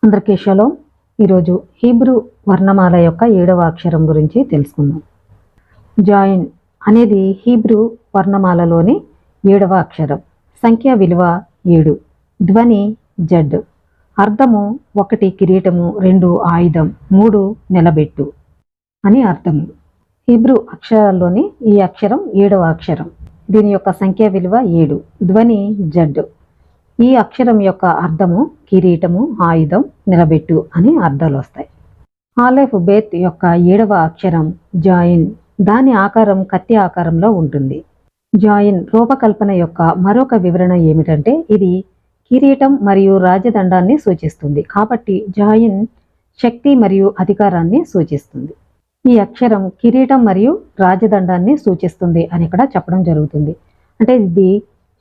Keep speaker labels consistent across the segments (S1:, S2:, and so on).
S1: అందరికీ షలోం. ఈరోజు హీబ్రూ వర్ణమాల యొక్క 7వ అక్షరం గురించి తెలుసుకుందాం. జాయిన్ అనేది హీబ్రూ వర్ణమాలలోని 7వ అక్షరం. సంఖ్య విలువ 7. ధ్వని జడ్. అర్థము 1 కిరీటము, 2 ఆయుధం, 3 నిలబెట్టు అని అర్థము. హీబ్రూ అక్షరాల్లోని ఈ అక్షరం 7వ అక్షరం. దీని యొక్క సంఖ్య విలువ 7. ధ్వని జడ్. ఈ అక్షరం యొక్క అర్థము కిరీటము, ఆయుధం, నిలబెట్టు అని అర్థాలు వస్తాయి. ఆలెఫ్ బేత్ యొక్క 7వ అక్షరం జాయిన్. దాని ఆకారం కత్తి ఆకారంలో ఉంటుంది. జాయిన్ రూపకల్పన యొక్క మరొక వివరణ ఏమిటంటే ఇది కిరీటం మరియు రాజదండాన్ని సూచిస్తుంది. కాబట్టి జాయిన్ శక్తి మరియు అధికారాన్ని సూచిస్తుంది. ఈ అక్షరం కిరీటం మరియు రాజదండాన్ని సూచిస్తుంది అని ఇక్కడ చెప్పడం జరుగుతుంది. అంటే ఇది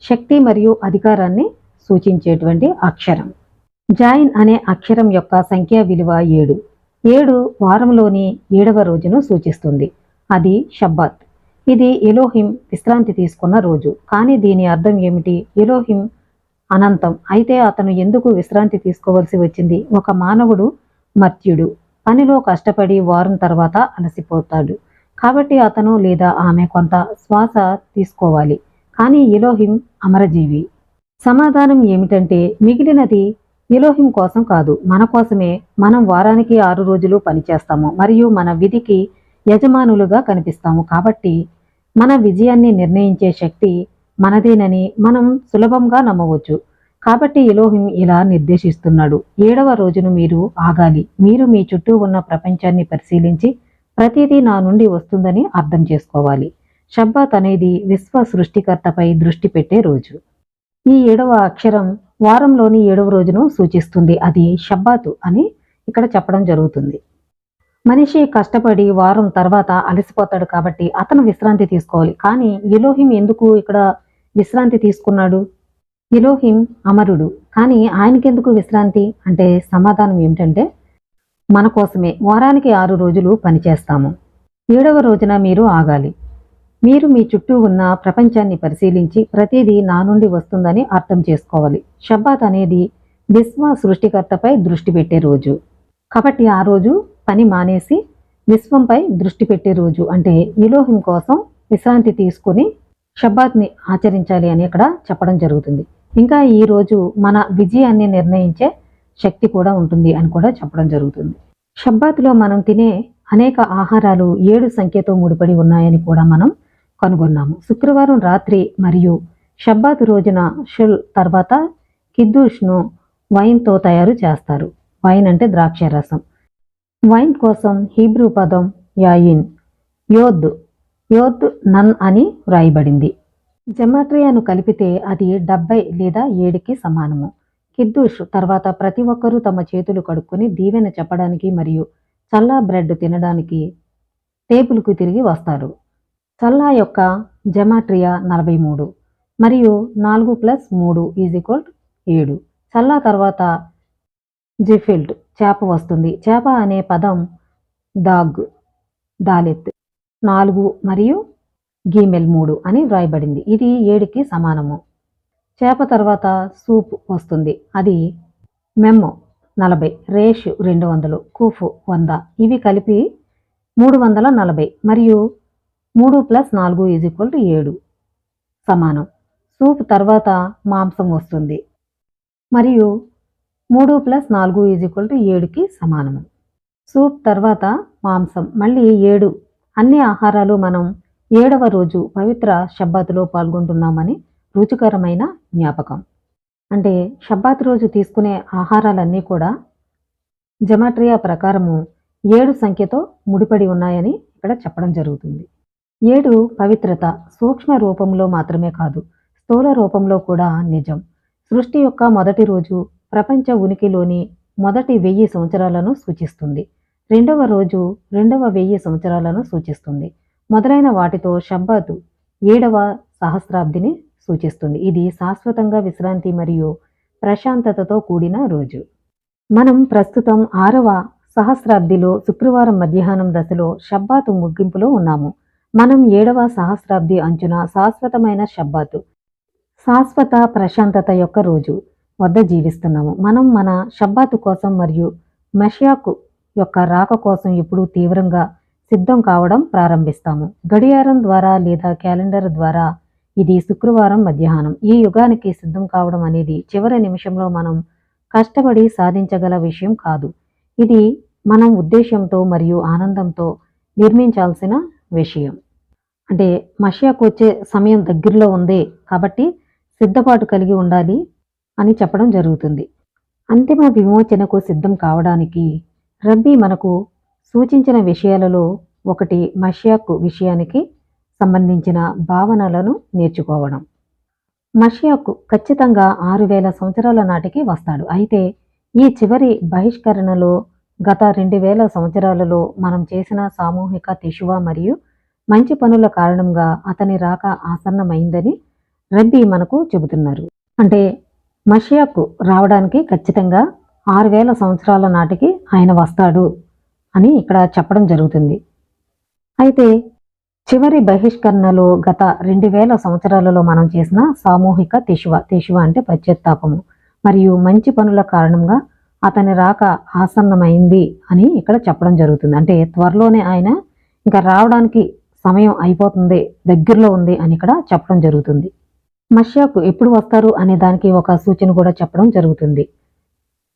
S1: శక్తి మరియు అధికారాన్ని సూచించేటువంటి అక్షరం. జాయిన్ అనే అక్షరం యొక్క సంఖ్య విలువ 7. 7 వారంలోని 7వ రోజును సూచిస్తుంది. అది షబ్బాత్. ఇది ఎలోహిం విశ్రాంతి తీసుకున్న రోజు. కానీ దీని అర్థం ఏమిటి? ఎలోహిం అనంతం. అయితే అతను ఎందుకు విశ్రాంతి తీసుకోవాల్సి వచ్చింది? ఒక మానవుడు మర్త్యుడు. పనిలో కష్టపడి వారం తర్వాత అలసిపోతాడు. కాబట్టి అతను లేదా ఆమె కొంత శ్వాస తీసుకోవాలి. కానీ ఎలోహిం అమరజీవి. సమాధానం ఏమిటంటే మిగిలినది ఎలోహిం కోసం కాదు, మన కోసమే. మనం వారానికి 6 రోజులు పనిచేస్తాము మరియు మన విధికి యజమానులుగా కనిపిస్తాము. కాబట్టి మన విజయాన్ని నిర్ణయించే శక్తి మనదేనని మనం సులభంగా నమ్మవచ్చు. కాబట్టి ఎలోహిం ఇలా నిర్దేశిస్తున్నాడు: 7వ రోజును మీరు ఆగాలి. మీరు మీ చుట్టూ ఉన్న ప్రపంచాన్ని పరిశీలించి ప్రతిదీ నా నుండి వస్తుందని అర్థం చేసుకోవాలి. షబ్బాత్ అనేది విశ్వ సృష్టికర్తపై దృష్టి పెట్టే రోజు. ఈ 7వ అక్షరం వారంలోని 7వ రోజును సూచిస్తుంది. అది షబ్బాతు అని ఇక్కడ చెప్పడం జరుగుతుంది. మనిషి కష్టపడి వారం తర్వాత అలసిపోతాడు కాబట్టి అతను విశ్రాంతి తీసుకోవాలి. కానీ ఎలోహిం ఎందుకు ఇక్కడ విశ్రాంతి తీసుకున్నాడు? ఎలోహిం అమరుడు, కానీ ఆయనకెందుకు విశ్రాంతి అంటే సమాధానం ఏమిటంటే మన కోసమే. వారానికి 6 రోజులు పనిచేస్తాము. 7వ రోజున మీరు ఆగాలి. మీరు మీ చుట్టూ ఉన్న ప్రపంచాన్ని పరిశీలించి ప్రతిదీ నా నుండి వస్తుందని అర్థం చేసుకోవాలి. షబ్బాత్ అనేది విశ్వ సృష్టికర్తపై దృష్టి పెట్టే రోజు. కాబట్టి ఆ రోజు పని మానేసి విశ్వంపై దృష్టి పెట్టే రోజు. అంటే ఎలోహిం కోసం విశ్రాంతి తీసుకుని షబ్బాత్ని ఆచరించాలి అని ఇక్కడ చెప్పడం జరుగుతుంది. ఇంకా ఈ రోజు మన విజయాన్ని నిర్ణయించే శక్తి కూడా ఉంటుంది అని కూడా చెప్పడం జరుగుతుంది. షబ్బాత్లో మనం తినే అనేక ఆహారాలు 7 సంఖ్యతో ముడిపడి ఉన్నాయని కూడా మనం కనుగొన్నాము. శుక్రవారం రాత్రి మరియు షబ్బాత్ రోజున షుల్ తర్వాత కిద్దూష్ను వైన్తో తయారు చేస్తారు. వైన్ అంటే ద్రాక్ష రసం. వైన్ కోసం హీబ్రూ పదం యాయిన్. యోద్ యోద్ నన్ అని వ్రాయబడింది. జమాట్రియాను కలిపితే అది 70 లేదా 7కి సమానము. కిద్దూష్ తర్వాత ప్రతి ఒక్కరూ తమ చేతులు కడుక్కొని దీవెన చెప్పడానికి మరియు చల్లా బ్రెడ్ తినడానికి టేబుల్కు తిరిగి వస్తారు. చల్లా యొక్క జమాట్రియా 43 మరియు 4 + 3 = 7. చల్లా తర్వాత జిఫిల్డ్ చేప వస్తుంది. చేప అనే పదం దాలెత్ 4 మరియు గీమెల్ 3 అని వ్రాయబడింది. ఇది 7కి సమానము. చేప తర్వాత సూప్ వస్తుంది. అది మెమ్ 40, రేష్ 200, కూఫ్ 100. ఇవి కలిపి 340 మరియు 3 + 4 = 7 సమానం. సూప్ తర్వాత మాంసం వస్తుంది మరియు 3 + 4 = 7కి సమానము. సూప్ తర్వాత మాంసం మళ్ళీ 7. అన్ని ఆహారాలు మనం 7వ రోజు పవిత్ర షబ్బాతులో పాల్గొంటున్నామని రుచికరమైన జ్ఞాపకం. అంటే షబ్బాత్ రోజు తీసుకునే ఆహారాలన్నీ కూడా జమాట్రియా ప్రకారము 7 సంఖ్యతో ముడిపడి ఉన్నాయని ఇక్కడ చెప్పడం జరుగుతుంది. 7 పవిత్రత సూక్ష్మ రూపంలో మాత్రమే కాదు, స్థూల రూపంలో కూడా నిజం. సృష్టి యొక్క మొదటి రోజు ప్రపంచ ఉనికిలోని మొదటి 1000 సంవత్సరాలను సూచిస్తుంది. 2వ రోజు 2వ 1000 సంవత్సరాలను సూచిస్తుంది. మొదలైన వాటితో షబ్బాతు 7వ సహస్రాబ్దిని సూచిస్తుంది. ఇది శాశ్వతంగా విశ్రాంతి మరియు ప్రశాంతతతో కూడిన రోజు. మనం ప్రస్తుతం 6వ సహస్రాబ్దిలో శుక్రవారం మధ్యాహ్నం దశలో షబ్బాతు ముగింపులో ఉన్నాము. మనం 7వ సహస్రాబ్ది అంచున శాశ్వతమైన షబ్బాతు, శాశ్వత ప్రశాంతత యొక్క రోజు. వద్ద జీవిస్తున్నాము. మనం మన షబ్బాతు కోసం మరియు మెషియాకు యొక్క రాక కోసం ఇప్పుడు తీవ్రంగా సిద్ధం కావడం ప్రారంభిస్తాము. గడియారం ద్వారా లేదా క్యాలెండర్ ద్వారా ఇది శుక్రవారం మధ్యాహ్నం. ఈ యుగానికి సిద్ధం కావడం అనేది చివరి నిమిషంలో మనం కష్టపడి సాధించగల విషయం కాదు. ఇది మనం ఉద్దేశంతో మరియు ఆనందంతో నిర్మించాల్సిన విషయం. అంటే మషియాకు వచ్చే సమయం దగ్గరలో ఉంది కాబట్టి సిద్ధపాటు కలిగి ఉండాలి అని చెప్పడం జరుగుతుంది. అంతిమ విమోచనకు సిద్ధం కావడానికి రబ్బీ మనకు సూచించిన విషయాలలో ఒకటి మషియాకు విషయానికి సంబంధించిన భావనలను నేర్చుకోవడం. మషియాకు ఖచ్చితంగా 6000 సంవత్సరాల నాటికి వస్తాడు. అయితే ఈ చివరి బహిష్కరణలో గత 2000 సంవత్సరాలలో మనం చేసిన సామూహిక తెషువ మరియు మంచి పనుల కారణంగా అతని రాక ఆసన్నమైందని రబ్బీ మనకు చెబుతున్నారు. అంటే మషియాకు రావడానికి ఖచ్చితంగా 6000 సంవత్సరాల నాటికి ఆయన వస్తాడు అని ఇక్కడ చెప్పడం జరుగుతుంది. అయితే చివరి బహిష్కరణలో గత 2000 సంవత్సరాలలో మనం చేసిన సామూహిక తెషువ అంటే పశ్చాత్తాపము మరియు మంచి పనుల కారణంగా అతని రాక ఆసన్నమైంది అని ఇక్కడ చెప్పడం జరుగుతుంది. అంటే త్వరలోనే ఆయన ఇంకా రావడానికి సమయం అయిపోతుంది, దగ్గరలో ఉంది అని ఇక్కడ చెప్పడం జరుగుతుంది. మషియాకు ఎప్పుడు వస్తారు అనే దానికి ఒక సూచన కూడా చెప్పడం జరుగుతుంది.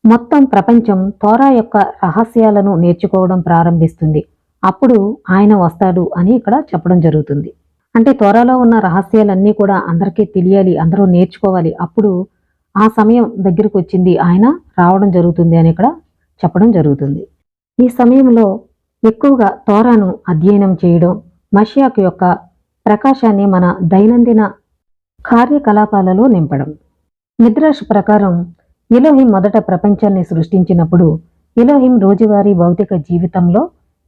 S1: మొత్తం ప్రపంచం తోరా యొక్క రహస్యాలను నేర్చుకోవడం ప్రారంభిస్తుంది. అప్పుడు ఆయన వస్తాడు అని ఇక్కడ చెప్పడం జరుగుతుంది. అంటే త్వరలో ఉన్న రహస్యాలన్నీ కూడా అందరికీ తెలియాలి, అందరూ నేర్చుకోవాలి. అప్పుడు ఆ సమయం దగ్గరకు వచ్చింది, ఆయన రావడం జరుగుతుంది అని ఇక్కడ చెప్పడం జరుగుతుంది. ఈ సమయంలో ఎక్కువగా తోరాను అధ్యయనం చేయడం, మషియాకు యొక్క ప్రకాశాన్ని మన దైనందిన కార్యకలాపాలలో నింపడం. మిద్రాష్ ప్రకారం ఎలోహిం మొదట ప్రపంచాన్ని సృష్టించినప్పుడు ఎలోహిం రోజువారీ భౌతిక జీవితంలో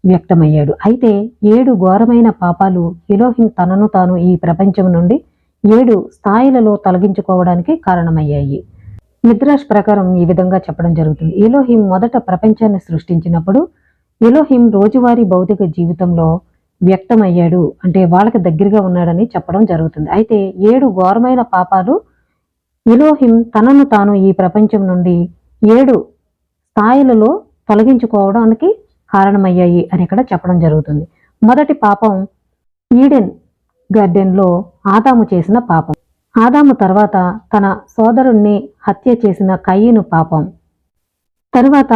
S1: వ్యక్తమయ్యాడు. అయితే 7 ఘోరమైన పాపాలు ఎలోహిం తనను తాను ఈ ప్రపంచం నుండి 7 స్థాయిలలో తొలగించుకోవడానికి కారణమయ్యాయి. మిద్రాష్ ప్రకారం ఈ విధంగా చెప్పడం జరుగుతుంది. ఎలోహిం మొదట ప్రపంచాన్ని సృష్టించినప్పుడు ఎలోహిం రోజువారీ భౌతిక జీవితంలో వ్యక్తమయ్యాడు, అంటే వాళ్ళకి దగ్గరగా ఉన్నాడని చెప్పడం జరుగుతుంది. అయితే 7 ఘోరమైన పాపాలు ఎలోహిం తనను తాను ఈ ప్రపంచం నుండి 7 స్థాయిలలో తొలగించుకోవడానికి కారణమయ్యాయి అని ఇక్కడ చెప్పడం జరుగుతుంది. మొదటి పాపం ఈడెన్ గార్డెన్లో ఆదాము చేసిన పాపం. ఆదాము తర్వాత తన సోదరుణ్ణి హత్య చేసిన కయీను పాపం. తరువాత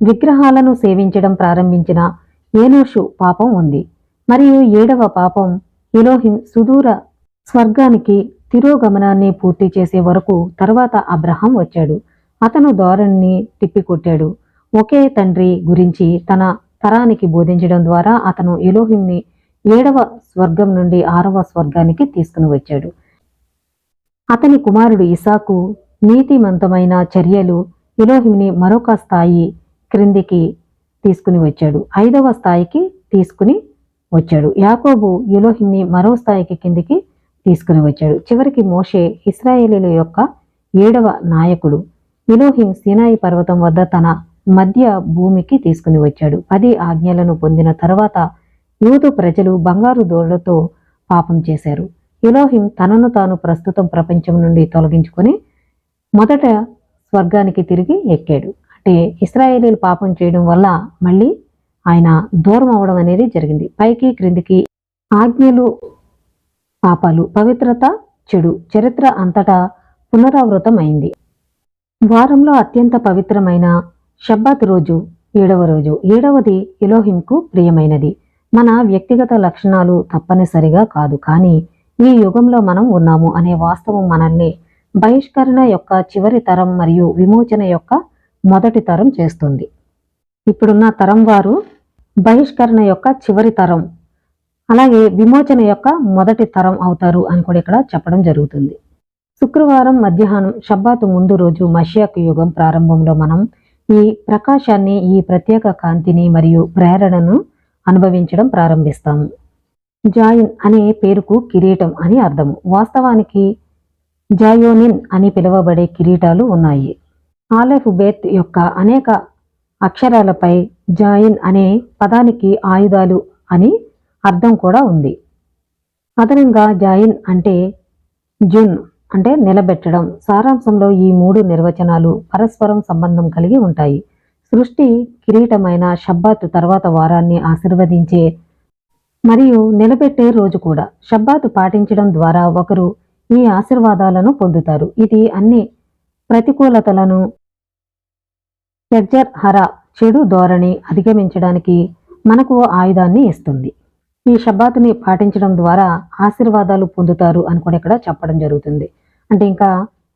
S1: విగ్రహాలను సేవించడం ప్రారంభించిన ఏనోషు పాపం ఉంది. మరియు 7వ పాపం ఎలోహిం సుదూర స్వర్గానికి తిరోగమనాన్ని పూర్తి చేసే వరకు తర్వాత అబ్రహాం వచ్చాడు. అతను ధోరణిని తిప్పికొట్టాడు. ఒకే తండ్రి గురించి తన తరానికి బోధించడం ద్వారా అతను ఎలోహింని 7వ స్వర్గం నుండి 6వ స్వర్గానికి తీసుకుని వచ్చాడు. అతని కుమారుడు ఇసాకు నీతిమంతమైన చర్యలు ఎలోహింని మరొక స్థాయి క్రిందికి తీసుకుని వచ్చాడు, 5వ స్థాయికి తీసుకుని వచ్చాడు. యాకోబు ఎలోహింని మరో స్థాయికి కిందికి తీసుకుని వచ్చాడు. చివరికి మోషే ఇశ్రాయేలీల యొక్క 7వ నాయకుడు. ఎలోహిం సీనాయి పర్వతం వద్ద తన మధ్య భూమికి తీసుకుని వచ్చాడు. 10 ఆజ్ఞలను పొందిన తర్వాత యూదు ప్రజలు బంగారు దూడలతో పాపం చేశారు. ఎలోహిం తనను తాను ప్రస్తుతం ప్రపంచం నుండి తొలగించుకొని మొదట స్వర్గానికి తిరిగి ఎక్కాడు. అంటే ఇశ్రాయేలీలు పాపం చేయడం వల్ల మళ్ళీ ఆయన దూరం అవడం అనేది జరిగింది. పైకి క్రిందికి ఆజ్ఞలు పాపాలు, పవిత్రత చెడు, చరిత్ర అంతటా పునరావృతం అయింది. వారంలో అత్యంత పవిత్రమైన షబ్బాత్ రోజు 7వ రోజు. 7వది ఎలోహింకు ప్రియమైనది. మన వ్యక్తిగత లక్షణాలు తప్పనిసరిగా కాదు, కానీ ఈ యుగంలో మనం ఉన్నాము అనే వాస్తవం మనల్ని బహిష్కరణ యొక్క చివరి తరం మరియు విమోచన యొక్క మొదటి తరం చేస్తుంది. ఇప్పుడున్న తరం వారు బహిష్కరణ యొక్క చివరి తరం, అలాగే విమోచన యొక్క మొదటి తరం అవుతారు అని కూడా ఇక్కడ చెప్పడం జరుగుతుంది. శుక్రవారం మధ్యాహ్నం షబ్బాతు ముందు రోజు మషియాకు యుగం ప్రారంభంలో మనం ఈ ప్రకాశాన్ని, ఈ ప్రత్యేక కాంతిని మరియు ప్రేరణను అనుభవించడం ప్రారంభిస్తాము. జాయిన్ అనే పేరుకు కిరీటం అని అర్థము. వాస్తవానికి జాయోనిన్ అని పిలువబడే కిరీటాలు ఉన్నాయి. ఆలెఫ్ బేత్ యొక్క అనేక అక్షరాలపై జాయిన్ అనే పదానికి ఆయుధాలు అని అర్థం కూడా ఉంది. అదనంగా జాయిన్ అంటే జున్ అంటే నిలబెట్టడం. సారాంశంలో ఈ 3 నిర్వచనాలు పరస్పరం సంబంధం కలిగి ఉంటాయి. సృష్టి కిరీటమైన షబ్బాతు తర్వాత వారాన్ని ఆశీర్వదించే మరియు నిలబెట్టే రోజు కూడా. షబ్బాతు పాటించడం ద్వారా ఒకరు ఈ ఆశీర్వాదాలను పొందుతారు. ఇది అన్ని ప్రతికూలతలను యెజ్జర్ హరా చెడు ధోరణి అధిగమించడానికి మనకు ఆయుధాన్ని ఇస్తుంది. ఈ షబ్బాతుని పాటించడం ద్వారా ఆశీర్వాదాలు పొందుతారు అని కూడా ఇక్కడ చెప్పడం జరుగుతుంది. అంటే ఇంకా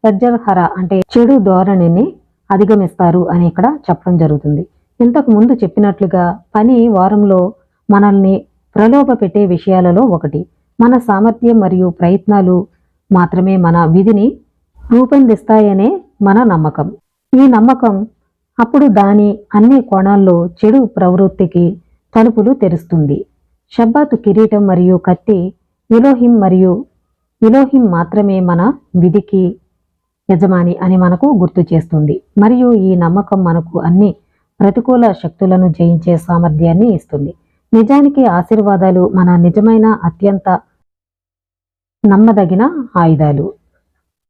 S1: యెజ్జర్ హరా అంటే చెడు ధోరణిని అధిగమిస్తారు అని ఇక్కడ చెప్పడం జరుగుతుంది. ఇంతకు ముందు చెప్పినట్లుగా పని వారంలో మనల్ని ప్రలోభ పెట్టే విషయాలలో ఒకటి. మన సామర్థ్యం మరియు ప్రయత్నాలు మాత్రమే మన విధిని రూపొందిస్తాయనే మన నమ్మకం. ఈ నమ్మకం అప్పుడు దాని అన్ని కోణాల్లో చెడు ప్రవృత్తికి తలుపులు తెరుస్తుంది. షబ్బాతు కిరీటం మరియు కత్తి ఎలోహిం మాత్రమే మన విధికి యజమాని అని మనకు గుర్తు చేస్తుంది. మరియు ఈ నమ్మకం మనకు అన్ని ప్రతికూల శక్తులను జయించే సామర్థ్యాన్ని ఇస్తుంది. నిజానికి ఆశీర్వాదాలు మన నిజమైన అత్యంత నమ్మదగిన ఆయుధాలు.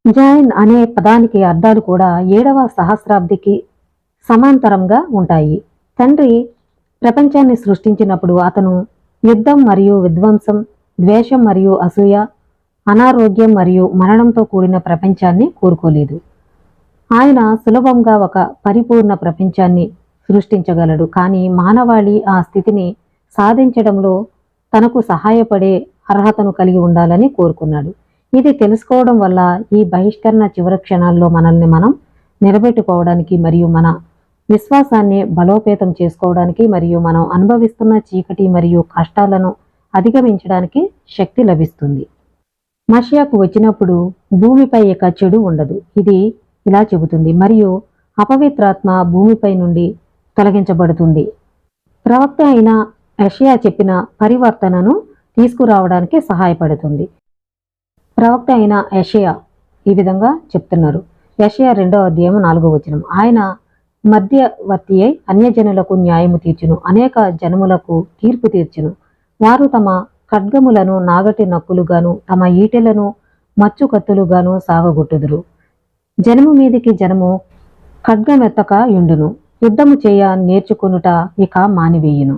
S1: జాయిన్ అనే పదానికి అర్థాలు కూడా 7వ సహస్రాబ్దికి సమాంతరంగా ఉంటాయి. తండ్రి ప్రపంచాన్ని సృష్టించినప్పుడు అతను యుద్ధం మరియు విధ్వంసం, ద్వేషం మరియు అసూయ, అనారోగ్యం మరియు మరణంతో కూడిన ప్రపంచాన్ని కోరుకోలేదు. ఆయన సులభంగా ఒక పరిపూర్ణ ప్రపంచాన్ని సృష్టించగలడు. కానీ మానవాళి ఆ స్థితిని సాధించడంలో తనకు సహాయపడే అర్హతను కలిగి ఉండాలని కోరుకున్నాడు. ఇది తెలుసుకోవడం వల్ల ఈ బహిష్కరణ చివరి క్షణాల్లో మనల్ని మనం నిలబెట్టుకోవడానికి మరియు మన విశ్వాసాన్ని బలోపేతం చేసుకోవడానికి మరియు మనం అనుభవిస్తున్న చీకటి మరియు కష్టాలను అధిగమించడానికి శక్తి లభిస్తుంది. మషియాకు వచ్చినప్పుడు భూమిపై ఇక చెడు ఉండదు. ఇది ఇలా చెబుతుంది. మరియు అపవిత్రాత్మ భూమిపై నుండి తొలగించబడుతుంది. ప్రవక్త అయిన యెషయా చెప్పిన పరివర్తనను తీసుకురావడానికి సహాయపడుతుంది. ప్రవక్త అయిన యెషయా ఈ విధంగా చెప్తున్నారు. యెషయా 2వ అధ్యాయం 4వ వచనం. ఆయన మధ్యవర్తి అయి అన్యజనులకు న్యాయము తీర్చును, అనేక జనములకు తీర్పు తీర్చును. వారు తమ ఖడ్గములను నాగటి నక్కులుగాను తమ ఈటెలను మచ్చు కత్తులుగాను సాగగొట్టుదురు. జనము మీదికి జనము ఖడ్గమెత్తక యుండును, యుద్ధము చేయ నేర్చుకొనుట ఇక మానివేయును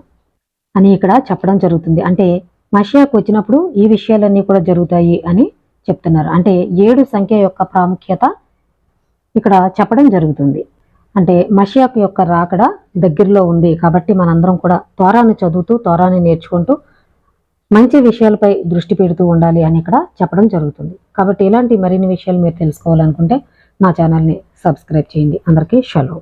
S1: అని ఇక్కడ చెప్పడం జరుగుతుంది. అంటే మషియాకు వచ్చినప్పుడు ఈ విషయాలన్నీ కూడా జరుగుతాయి అని చెప్తున్నారు. అంటే 7 సంఖ్య యొక్క ప్రాముఖ్యత ఇక్కడ చెప్పడం జరుగుతుంది. అంటే మషియాకు యొక్క రాకడ దగ్గరలో ఉంది కాబట్టి మనందరం కూడా తోరాన్ని చదువుతూ తోరాన్ని నేర్చుకుంటూ మంచి విషయాలపై దృష్టి పెడుతూ ఉండాలి అని ఇక్కడ చెప్పడం జరుగుతుంది. కాబట్టి ఇలాంటి మరిన్ని విషయాలు మీరు తెలుసుకోవాలనుకుంటే నా ఛానల్ని సబ్స్క్రైబ్ చేయండి. అందరికీ షలో.